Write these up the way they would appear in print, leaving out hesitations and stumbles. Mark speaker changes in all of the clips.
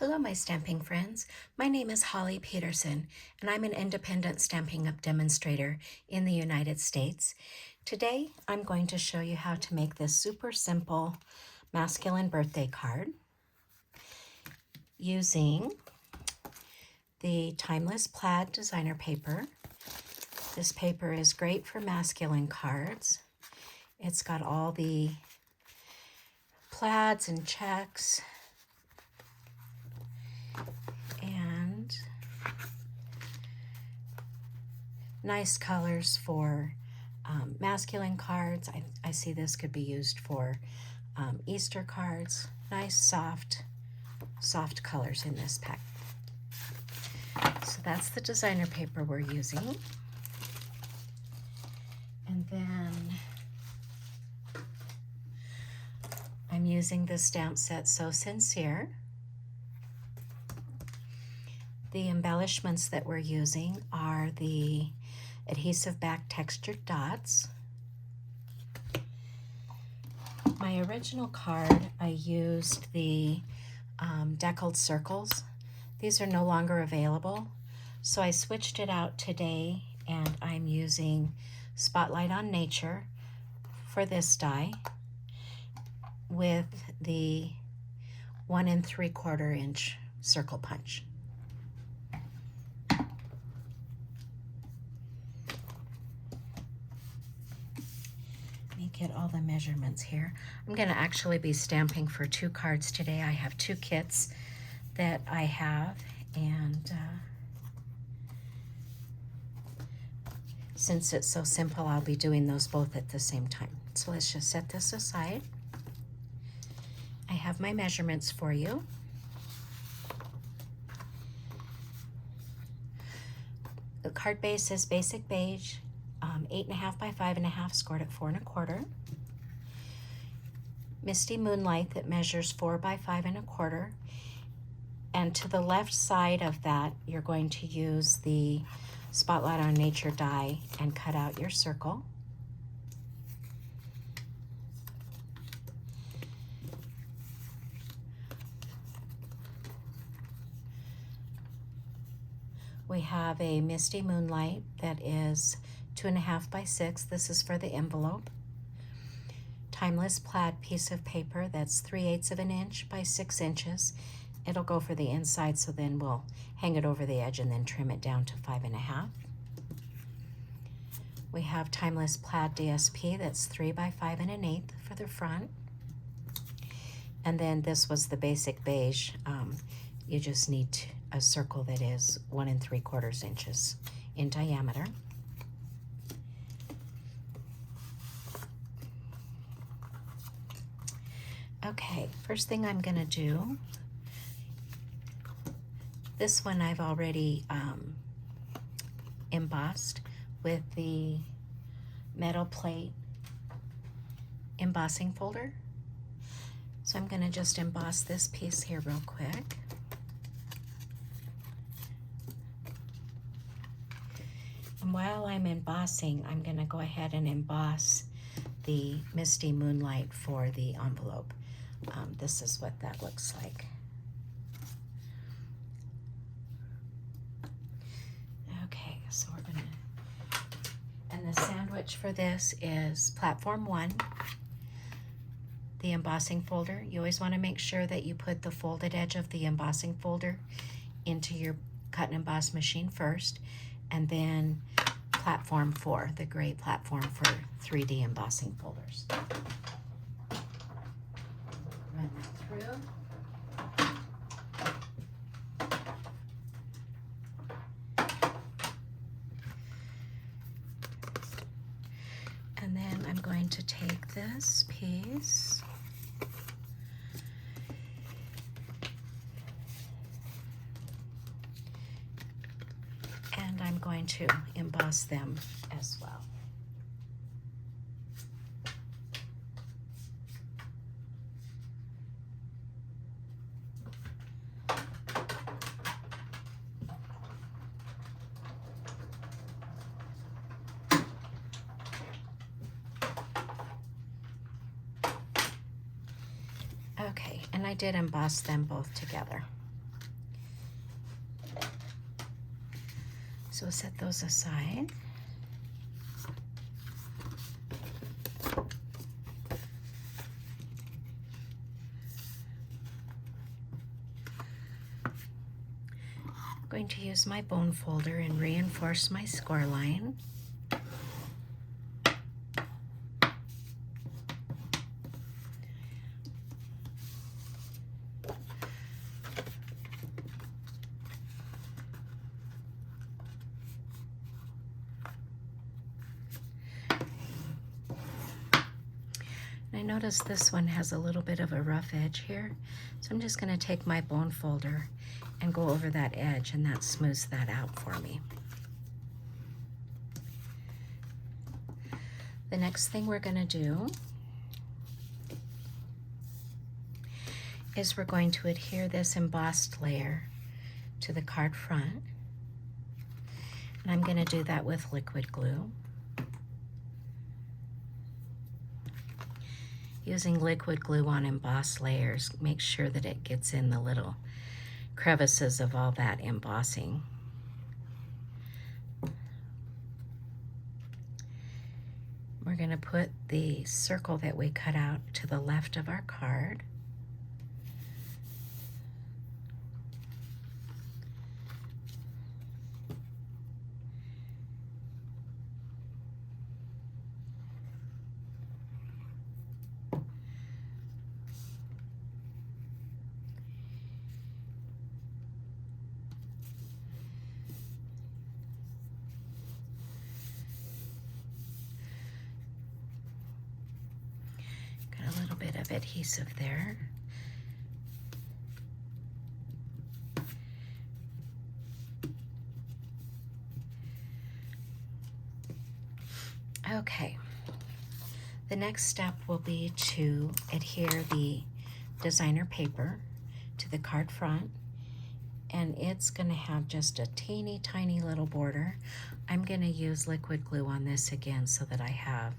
Speaker 1: Hello, my stamping friends. My name is Holly Peterson, and I'm an independent Stampin' Up! Demonstrator in the United States. Today, I'm going to show you how to make this super simple masculine birthday card using the Timeless Plaid designer paper. This paper is great for masculine cards. It's got all the plaids and checks and nice colors for masculine cards. I see this could be used for Easter cards. Nice soft colors in this pack. So that's the designer paper we're using. And then I'm using the stamp set So Sincere. The embellishments that we're using are the adhesive back textured dots. My original card, I used the deckled circles. These are no longer available, so I switched it out today, and I'm using Spotlight on Nature for this die with the 1 3/4 inch circle punch. Get all the measurements here. I'm going to actually be stamping for 2 cards today. I have 2 kits that I have, and since it's so simple, I'll be doing those both at the same time. So let's just set this aside. I have my measurements for you. The card base is basic beige, 8.5 by 5.5, scored at 4 1/4. Misty Moonlight that measures 4 by 5 1/4. And to the left side of that, you're going to use the Spotlight on Nature die and cut out your circle. We have a Misty Moonlight that is 2.5 by 6. This is for the envelope. Timeless Plaid piece of paper that's 3/8 of an inch by 6 inches. It'll go for the inside, so then we'll hang it over the edge and then trim it down to 5.5. We have Timeless Plaid DSP that's 3 by 5 1/8 for the front. And then this was the basic beige. You just need a circle that is 1 3/4 inches in diameter. Okay, first thing I'm going to do, this one I've already embossed with the metal plate embossing folder. So I'm going to just emboss this piece here real quick. And while I'm embossing, I'm going to go ahead and emboss the Misty Moonlight for the envelope. This is what that looks like. Okay, so we're going to, and the sandwich for this is Platform 1, the embossing folder. You always want to make sure that you put the folded edge of the embossing folder into your cut and emboss machine first, and then Platform 4, the gray platform for 3D embossing folders. Run that through. And then I'm going to take this piece and I'm going to emboss them as well. Okay, and I did emboss them both together. So set those aside. I'm going to use my bone folder and reinforce my score line. I notice this one has a little bit of a rough edge here, so I'm just going to take my bone folder and go over that edge, and that smooths that out for me. The next thing we're going to do is we're going to adhere this embossed layer to the card front, and I'm going to do that with liquid glue. Using liquid glue on embossed layers, make sure that it gets in the little crevices of all that embossing. We're going to put the circle that we cut out to the left of our card. Got a little bit of adhesive there. Okay, the next step will be to adhere the designer paper to the card front, and it's going to have just a teeny tiny little border. I'm going to use liquid glue on this again so that I have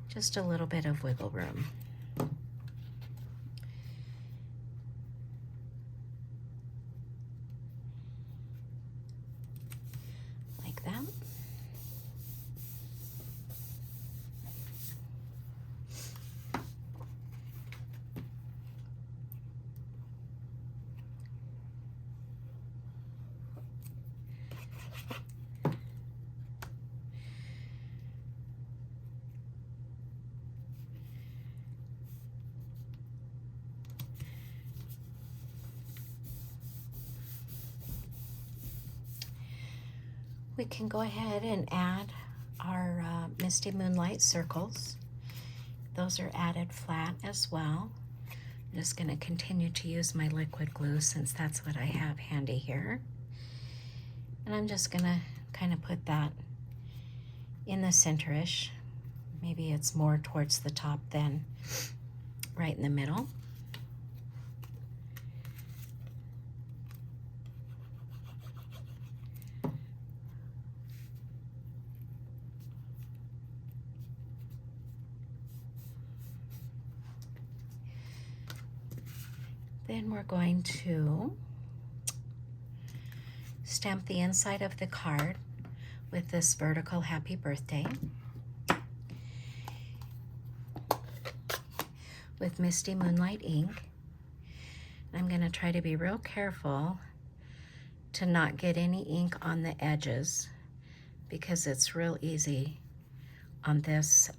Speaker 1: just a little bit of wiggle room. Like that. We can go ahead and add our Misty Moonlight circles. Those are added flat as well. I'm just going to continue to use my liquid glue since that's what I have handy here. And I'm just going to kind of put that in the center-ish. Maybe it's more towards the top than right in the middle. Then we're going to stamp the inside of the card with this vertical happy birthday with Misty Moonlight ink. I'm going to try to be real careful to not get any ink on the edges because it's real easy on this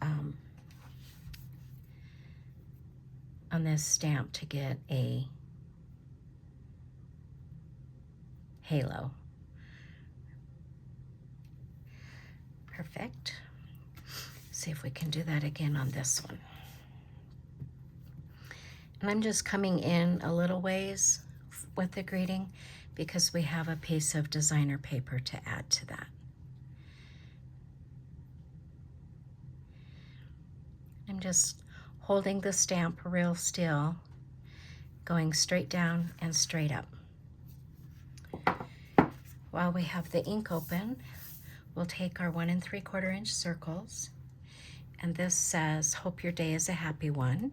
Speaker 1: stamp to get a halo. Perfect. See if we can do that again on this one. And I'm just coming in a little ways with the greeting because we have a piece of designer paper to add to that. I'm just holding the stamp real still, going straight down and straight up. While we have the ink open, we'll take our 1 3/4 inch circles, and this says, "Hope your day is a happy one."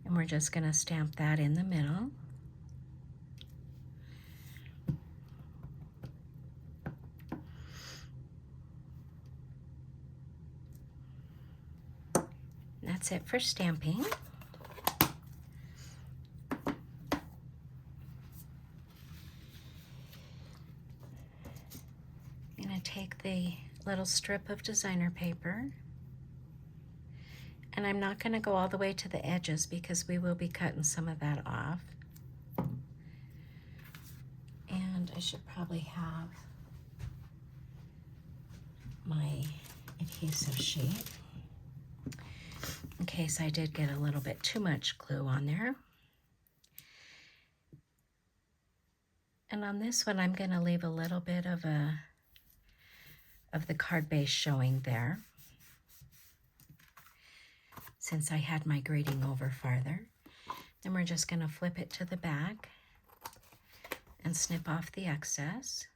Speaker 1: And we're just going to stamp that in the middle. that's it for stamping. I'm going to take the little strip of designer paper, and I'm not going to go all the way to the edges because we will be cutting some of that off. And I should probably have my adhesive sheet in case I did get a little bit too much glue on there. And on this one, I'm going to leave a little bit of the card base showing there, since I had my grading over farther. Then we're just going to flip it to the back and snip off the excess.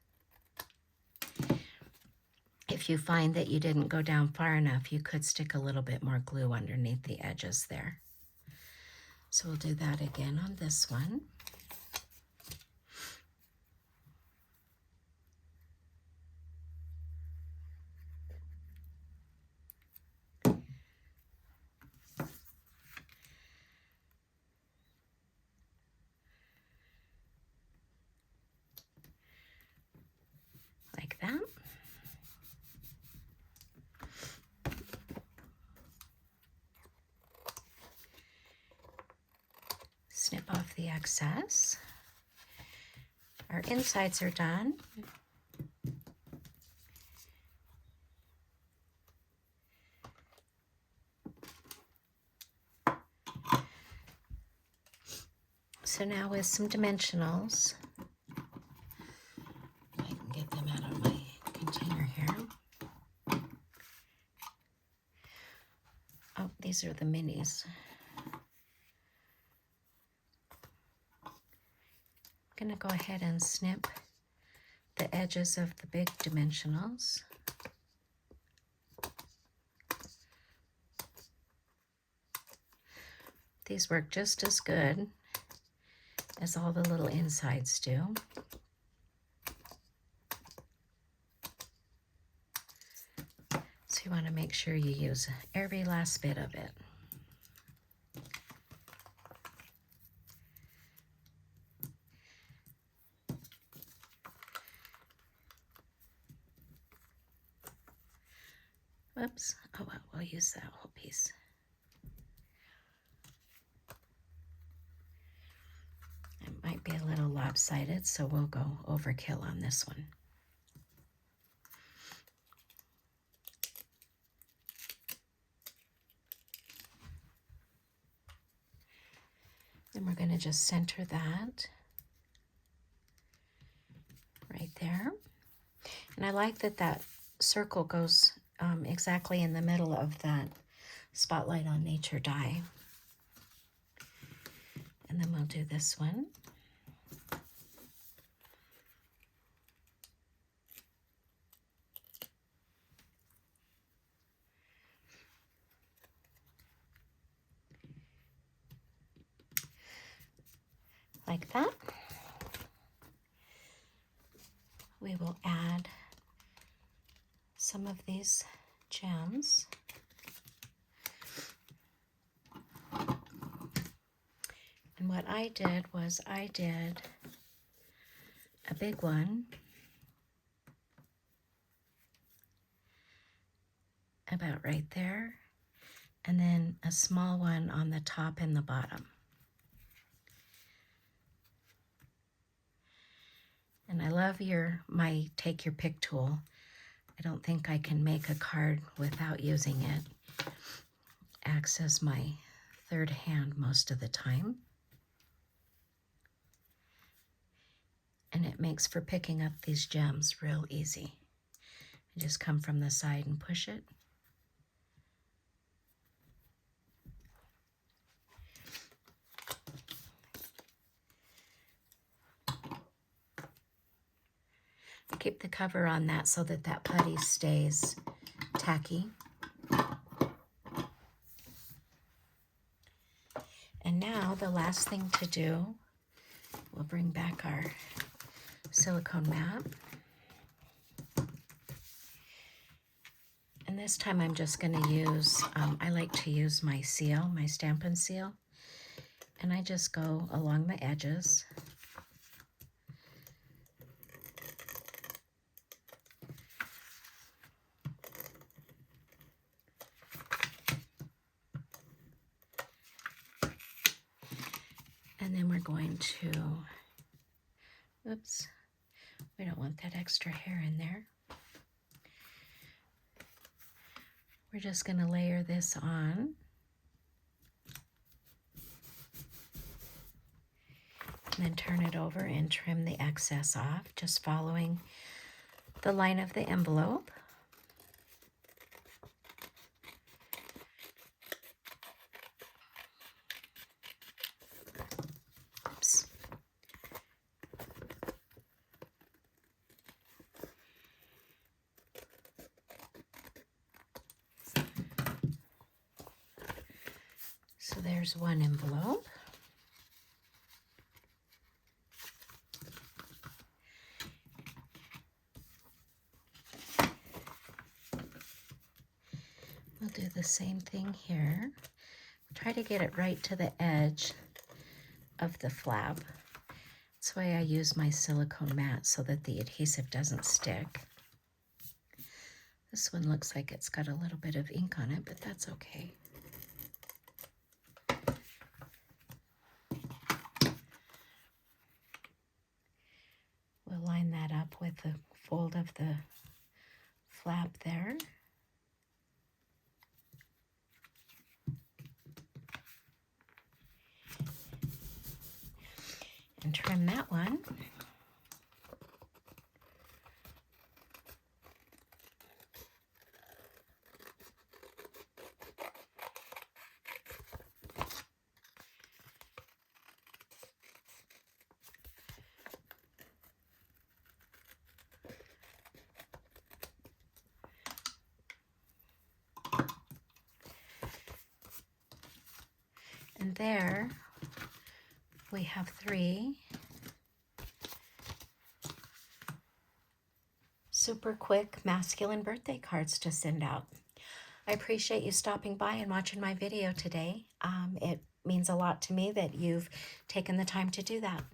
Speaker 1: If you find that you didn't go down far enough, you could stick a little bit more glue underneath the edges there. So we'll do that again on this one. Like that. Snip off the excess. Our insides are done. So now with some dimensionals, I can get them out of my container here. Oh, these are the minis. I'm going to go ahead and snip the edges of the big dimensionals. These work just as good as all the little insides do. So you want to make sure you use every last bit of it. Whoops. Oh, well, we'll use that whole piece. It might be a little lopsided, so we'll go overkill on this one. Then we're going to just center that right there. And I like that that circle goes exactly in the middle of that Spotlight on Nature die. And then we'll do this one. Like that. We will add some of these gems. And what I did was I did a big one about right there, and then a small one on the top and the bottom. And I love my take your pick tool. I don't think I can make a card without using it. Acts as my third hand most of the time. And it makes for picking up these gems real easy. You just come from the side and push it. I keep the cover on that so that that putty stays tacky. And now the last thing to do, we'll bring back our silicone mat. And this time I'm just going to use, I like to use my seal, my Stampin' Seal. And I just go along the edges. And then we're going to, oops, we don't want that extra hair in there. We're just going to layer this on. And then turn it over and trim the excess off, just following the line of the envelope. Oops. So there's one envelope. We'll do the same thing here. Try to get it right to the edge of the flap. That's why I use my silicone mat so that the adhesive doesn't stick. This one looks like it's got a little bit of ink on it, but that's okay. We'll line that up with the fold of the flap there. And trim that one. And there we have 3 super quick masculine birthday cards to send out. I appreciate you stopping by and watching my video today. It means a lot to me that you've taken the time to do that.